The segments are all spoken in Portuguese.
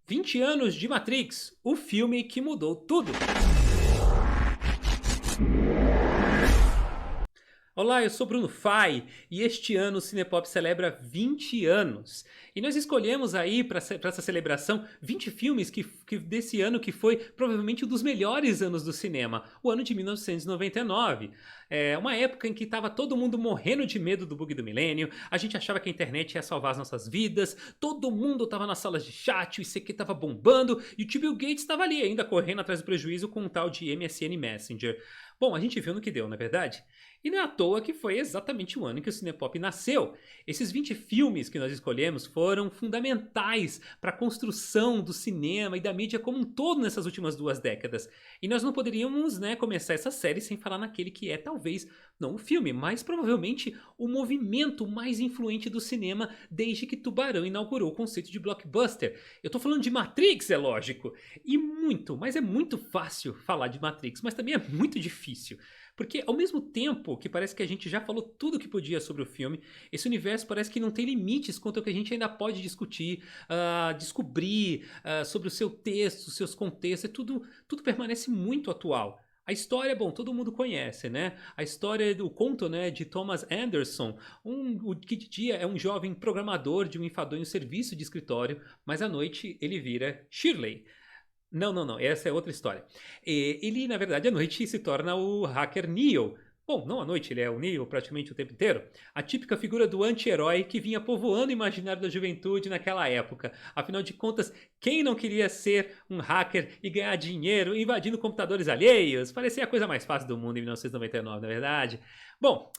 20 anos de Matrix, o filme que mudou tudo. Olá, eu sou Bruno Fai e este ano o Cinepop celebra 20 anos. E nós escolhemos aí para essa celebração 20 filmes desse ano que foi provavelmente um dos melhores anos do cinema, o ano de 1999. É uma época em que estava todo mundo morrendo de medo do bug do milênio, a gente achava que a internet ia salvar as nossas vidas, todo mundo estava nas salas de chat, o ICQ estava bombando e o tio Bill Gates estava ali ainda correndo atrás do prejuízo com um tal de MSN Messenger. Bom, a gente viu no que deu, não é verdade? E não é à toa que foi exatamente o ano que o Cinepop nasceu. Esses 20 filmes que nós escolhemos foram fundamentais para a construção do cinema e da mídia como um todo nessas últimas 2 décadas. E nós não poderíamos, começar essa série sem falar naquele que é talvez, não o filme, mas provavelmente o movimento mais influente do cinema desde que Tubarão inaugurou o conceito de blockbuster. Eu tô falando de Matrix, é lógico. E mas é muito fácil falar de Matrix, mas também é muito difícil. Porque ao mesmo tempo que parece que a gente já falou tudo que podia sobre o filme, esse universo parece que não tem limites quanto ao que a gente ainda pode discutir, descobrir sobre o seu texto, os seus contextos, tudo permanece muito atual. A história, bom, todo mundo conhece, né? A história do conto, né, de Thomas Anderson, o que de dia é um jovem programador de um enfadonho serviço de escritório, mas à noite ele vira Shirley. Não, essa é outra história. Ele, na verdade, à noite se torna o hacker Neo. Bom, não à noite, ele é o Neo praticamente o tempo inteiro. A típica figura do anti-herói que vinha povoando o imaginário da juventude naquela época. Afinal de contas, quem não queria ser um hacker e ganhar dinheiro invadindo computadores alheios? Parecia a coisa mais fácil do mundo em 1999, não é verdade? Bom,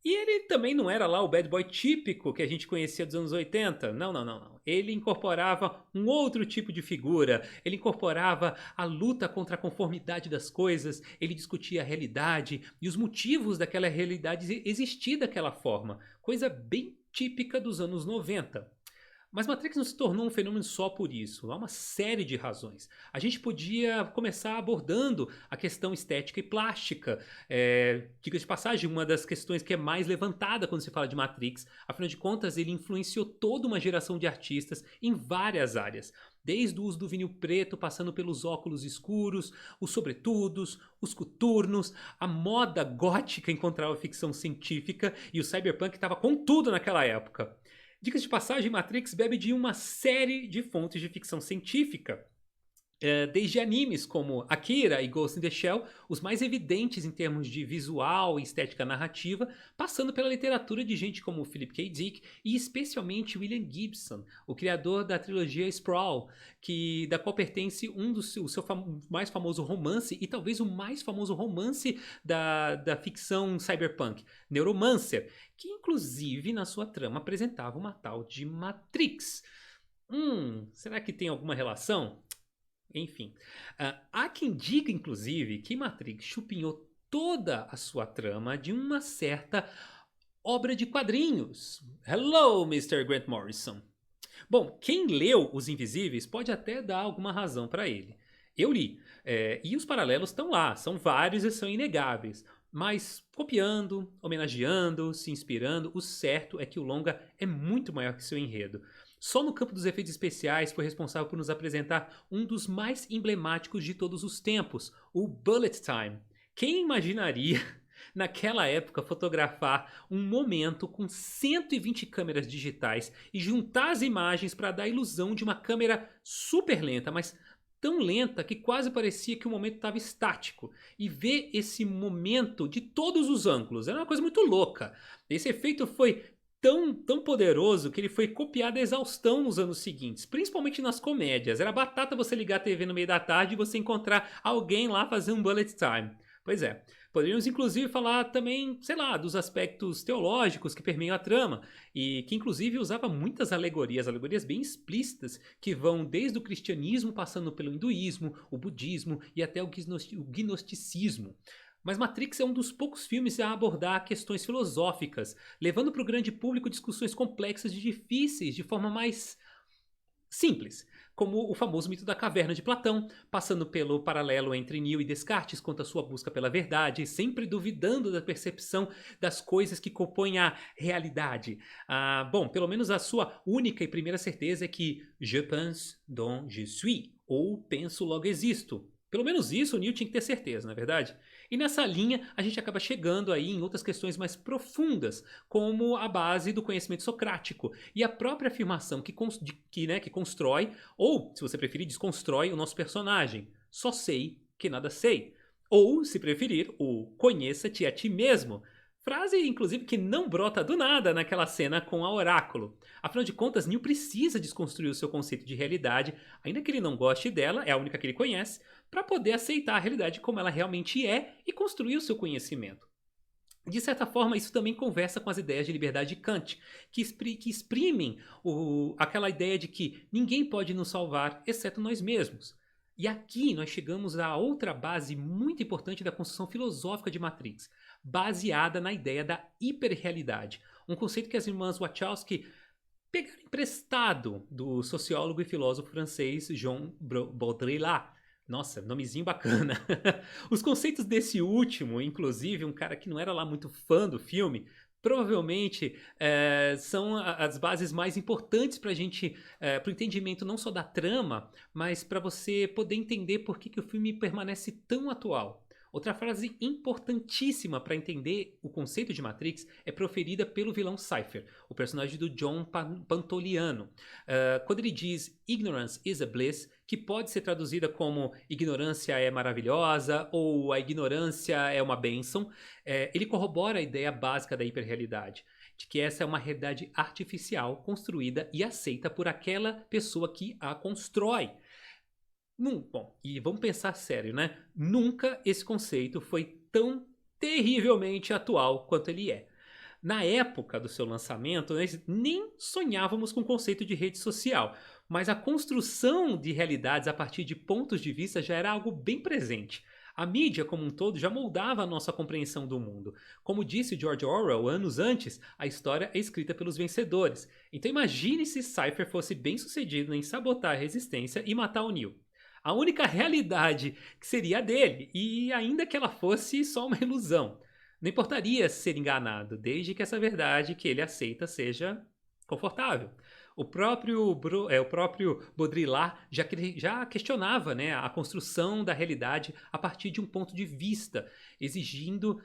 e ele também não era lá o bad boy típico que a gente conhecia dos anos 80. Não. Ele incorporava um outro tipo de figura. Ele incorporava a luta contra a conformidade das coisas. Ele discutia a realidade e os motivos daquela realidade existir daquela forma. Coisa bem típica dos anos 90. Mas Matrix não se tornou um fenômeno só por isso. Há uma série de razões. A gente podia começar abordando a questão estética e plástica. Diga de passagem, uma das questões que é mais levantada quando se fala de Matrix. Afinal de contas, ele influenciou toda uma geração de artistas em várias áreas. Desde o uso do vinil preto, passando pelos óculos escuros, os sobretudos, os coturnos, a moda gótica encontrava ficção científica e o cyberpunk estava com tudo naquela época. Dicas de passagem, Matrix bebe de uma série de fontes de ficção científica. Desde animes como Akira e Ghost in the Shell, os mais evidentes em termos de visual e estética narrativa, passando pela literatura de gente como Philip K. Dick e especialmente William Gibson, o criador da trilogia Sprawl, da qual pertence o seu mais famoso romance e talvez o mais famoso romance da ficção cyberpunk, Neuromancer, que inclusive na sua trama apresentava uma tal de Matrix. Será que tem alguma relação? Enfim, há quem diga, inclusive, que Matrix chupinhou toda a sua trama de uma certa obra de quadrinhos. Hello, Mr. Grant Morrison. Bom, quem leu Os Invisíveis pode até dar alguma razão para ele. Eu li, e os paralelos estão lá, são vários e são inegáveis. Mas copiando, homenageando, se inspirando, o certo é que o longa é muito maior que seu enredo. Só no campo dos efeitos especiais foi responsável por nos apresentar um dos mais emblemáticos de todos os tempos, o Bullet Time. Quem imaginaria, naquela época, fotografar um momento com 120 câmeras digitais e juntar as imagens para dar a ilusão de uma câmera super lenta, mas tão lenta que quase parecia que o momento estava estático. E ver esse momento de todos os ângulos era uma coisa muito louca. Esse efeito foi tão poderoso que ele foi copiado a exaustão nos anos seguintes, principalmente nas comédias. Era batata você ligar a TV no meio da tarde e você encontrar alguém lá fazendo um bullet time. Pois é, poderíamos inclusive falar também, sei lá, dos aspectos teológicos que permeiam a trama e que inclusive usava muitas alegorias bem explícitas que vão desde o cristianismo passando pelo hinduísmo, o budismo e até o gnosticismo. Mas Matrix é um dos poucos filmes a abordar questões filosóficas, levando para o grande público discussões complexas e difíceis de forma mais simples, como o famoso mito da caverna de Platão, passando pelo paralelo entre Neo e Descartes quanto à sua busca pela verdade, sempre duvidando da percepção das coisas que compõem a realidade. Bom, pelo menos a sua única e primeira certeza é que je pense, donc je suis, ou penso, logo existo. Pelo menos isso o Neo tinha que ter certeza, não é verdade? E nessa linha a gente acaba chegando aí em outras questões mais profundas, como a base do conhecimento socrático e a própria afirmação que constrói, ou, se você preferir, desconstrói o nosso personagem. Só sei que nada sei. Ou, se preferir, o conheça-te a ti mesmo. Frase, inclusive, que não brota do nada naquela cena com a Oráculo. Afinal de contas, Neo precisa desconstruir o seu conceito de realidade, ainda que ele não goste dela, é a única que ele conhece, para poder aceitar a realidade como ela realmente é e construir o seu conhecimento. De certa forma, isso também conversa com as ideias de liberdade de Kant, que exprimem aquela ideia de que ninguém pode nos salvar, exceto nós mesmos. E aqui nós chegamos a outra base muito importante da construção filosófica de Matrix, baseada na ideia da hiperrealidade, um conceito que as irmãs Wachowski pegaram emprestado do sociólogo e filósofo francês Jean Baudrillard. Nossa, nomezinho bacana. Os conceitos desse último, inclusive, um cara que não era lá muito fã do filme, provavelmente são as bases mais importantes para a gente, para o entendimento não só da trama, mas para você poder entender por que o filme permanece tão atual. Outra frase importantíssima para entender o conceito de Matrix é proferida pelo vilão Cypher, o personagem do John Pantoliano. Quando ele diz "Ignorance is a bliss", que pode ser traduzida como "ignorância é maravilhosa" ou "a ignorância é uma bênção", ele corrobora a ideia básica da hiperrealidade, de que essa é uma realidade artificial construída e aceita por aquela pessoa que a constrói. Bom, e vamos pensar sério, né? Nunca esse conceito foi tão terrivelmente atual quanto ele é. Na época do seu lançamento, nós nem sonhávamos com o conceito de rede social, mas a construção de realidades a partir de pontos de vista já era algo bem presente. A mídia como um todo já moldava a nossa compreensão do mundo. Como disse George Orwell anos antes, a história é escrita pelos vencedores. Então imagine se Cypher fosse bem sucedido em sabotar a resistência e matar o Neo. A única realidade que seria a dele, e ainda que ela fosse só uma ilusão. Não importaria ser enganado, desde que essa verdade que ele aceita seja confortável. O próprio Baudrillard já questionava, né, a construção da realidade a partir de um ponto de vista, exigindo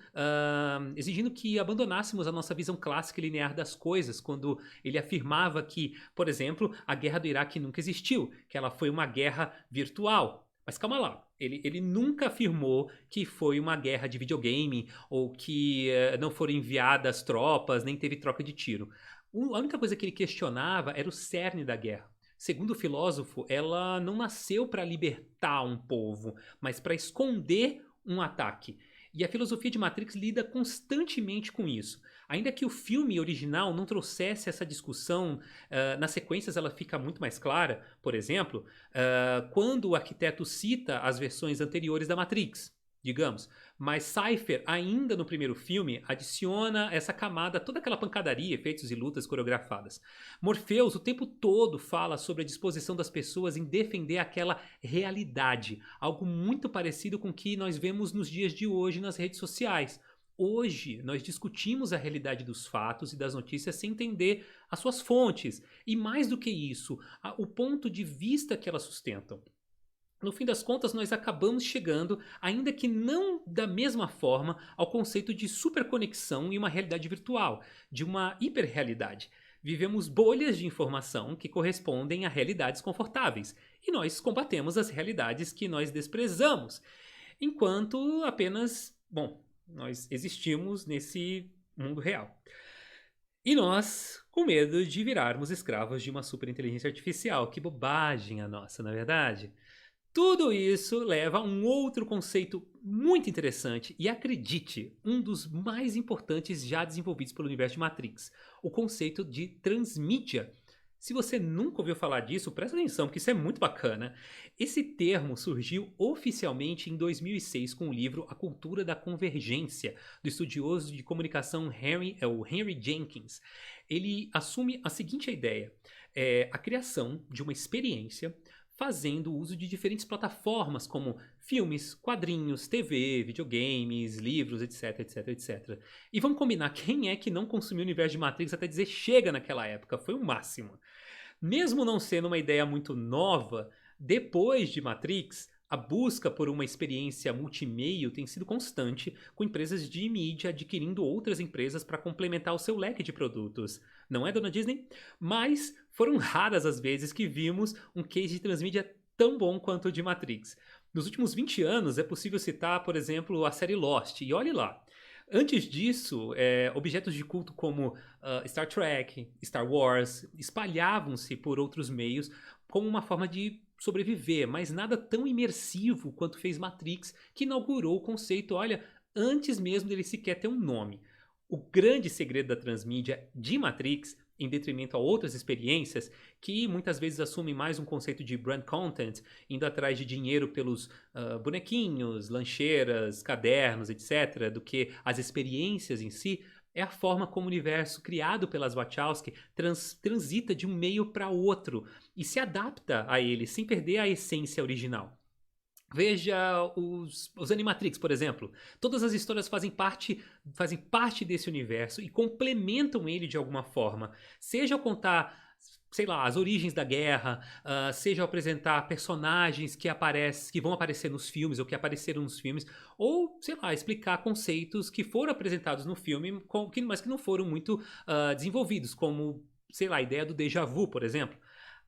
que abandonássemos a nossa visão clássica e linear das coisas, quando ele afirmava que, por exemplo, a guerra do Iraque nunca existiu, que ela foi uma guerra virtual. Mas calma lá, ele nunca afirmou que foi uma guerra de videogame ou que não foram enviadas tropas, nem teve troca de tiro. A única coisa que ele questionava era o cerne da guerra. Segundo o filósofo, ela não nasceu para libertar um povo, mas para esconder um ataque. E a filosofia de Matrix lida constantemente com isso. Ainda que o filme original não trouxesse essa discussão, nas sequências ela fica muito mais clara. Por exemplo, quando o arquiteto cita as versões anteriores da Matrix, digamos. Mas Cypher, ainda no primeiro filme, adiciona essa camada, toda aquela pancadaria, efeitos e lutas coreografadas. Morpheus o tempo todo fala sobre a disposição das pessoas em defender aquela realidade, algo muito parecido com o que nós vemos nos dias de hoje nas redes sociais. Hoje, nós discutimos a realidade dos fatos e das notícias sem entender as suas fontes, e mais do que isso, o ponto de vista que elas sustentam. No fim das contas, nós acabamos chegando, ainda que não da mesma forma, ao conceito de superconexão e uma realidade virtual, de uma hiperrealidade. Vivemos bolhas de informação que correspondem a realidades confortáveis, e nós combatemos as realidades que nós desprezamos, enquanto apenas, nós existimos nesse mundo real. E nós, com medo de virarmos escravos de uma superinteligência artificial. Que bobagem a nossa, não é verdade? Tudo isso leva a um outro conceito muito interessante e, acredite, um dos mais importantes já desenvolvidos pelo universo de Matrix, o conceito de transmídia. Se você nunca ouviu falar disso, presta atenção, porque isso é muito bacana. Esse termo surgiu oficialmente em 2006 com o livro A Cultura da Convergência, do estudioso de comunicação Henry Jenkins. Ele assume a seguinte ideia. É a criação de uma experiência fazendo uso de diferentes plataformas como filmes, quadrinhos, TV, videogames, livros, etc, etc, etc. E vamos combinar, quem é que não consumiu o universo de Matrix até dizer chega naquela época? Foi o máximo. Mesmo não sendo uma ideia muito nova, depois de Matrix, a busca por uma experiência multimeio tem sido constante, com empresas de mídia adquirindo outras empresas para complementar o seu leque de produtos. Não é, dona Disney? Mas foram raras as vezes que vimos um case de transmídia tão bom quanto o de Matrix. Nos últimos 20 anos é possível citar, por exemplo, a série Lost, e olhe lá. Antes disso, objetos de culto como Star Trek, Star Wars, espalhavam-se por outros meios como uma forma de sobreviver, mas nada tão imersivo quanto fez Matrix, que inaugurou o conceito, olha, antes mesmo dele sequer ter um nome. O grande segredo da transmídia de Matrix, em detrimento a outras experiências, que muitas vezes assumem mais um conceito de brand content, indo atrás de dinheiro pelos bonequinhos, lancheiras, cadernos, etc., do que as experiências em si, é a forma como o universo criado pelas Wachowski transita de um meio para outro e se adapta a ele sem perder a essência original. Veja os Animatrix, por exemplo. Todas as histórias fazem parte desse universo e complementam ele de alguma forma. Seja ao contar, sei lá, as origens da guerra, seja ao apresentar personagens que vão aparecer nos filmes ou que apareceram nos filmes, ou, sei lá, explicar conceitos que foram apresentados no filme, mas que não foram muito desenvolvidos, como, sei lá, a ideia do déjà vu, por exemplo.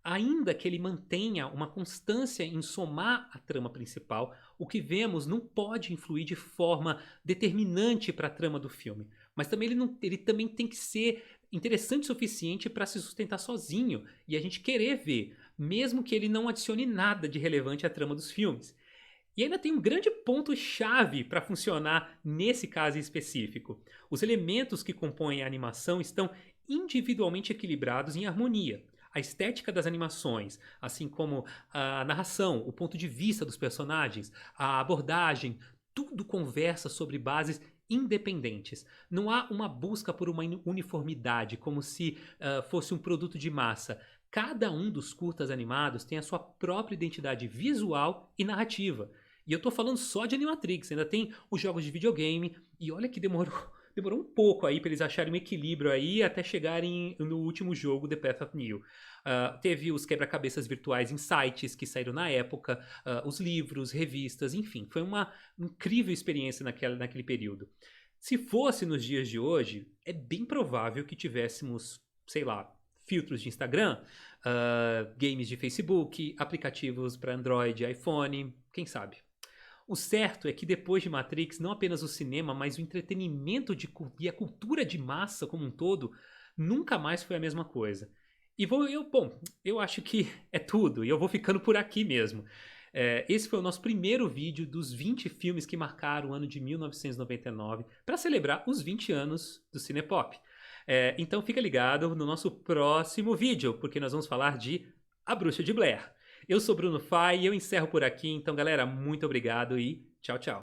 Ainda que ele mantenha uma constância em somar a trama principal, o que vemos não pode influir de forma determinante para a trama do filme. Mas também ele também tem que ser interessante o suficiente para se sustentar sozinho e a gente querer ver, mesmo que ele não adicione nada de relevante à trama dos filmes. E ainda tem um grande ponto-chave para funcionar nesse caso em específico. Os elementos que compõem a animação estão individualmente equilibrados em harmonia. A estética das animações, assim como a narração, o ponto de vista dos personagens, a abordagem, tudo conversa sobre bases independentes. Não há uma busca por uma uniformidade, como se fosse um produto de massa. Cada um dos curtas animados tem a sua própria identidade visual e narrativa. E eu tô falando só de Animatrix, ainda tem os jogos de videogame, e olha que demorou um pouco aí para eles acharem um equilíbrio aí até chegarem no último jogo, The Path of Neo. Teve os quebra-cabeças virtuais em sites que saíram na época, os livros, revistas, enfim. Foi uma incrível experiência naquele período. Se fosse nos dias de hoje, é bem provável que tivéssemos, sei lá, filtros de Instagram, games de Facebook, aplicativos para Android, iPhone, quem sabe. O certo é que depois de Matrix, não apenas o cinema, mas o entretenimento e a cultura de massa como um todo nunca mais foi a mesma coisa. E eu acho que é tudo, e eu vou ficando por aqui mesmo. Esse foi o nosso primeiro vídeo dos 20 filmes que marcaram o ano de 1999 para celebrar os 20 anos do Cinepop. Então fica ligado no nosso próximo vídeo, porque nós vamos falar de A Bruxa de Blair. Eu sou Bruno Fai e eu encerro por aqui. Então, galera, muito obrigado e tchau, tchau.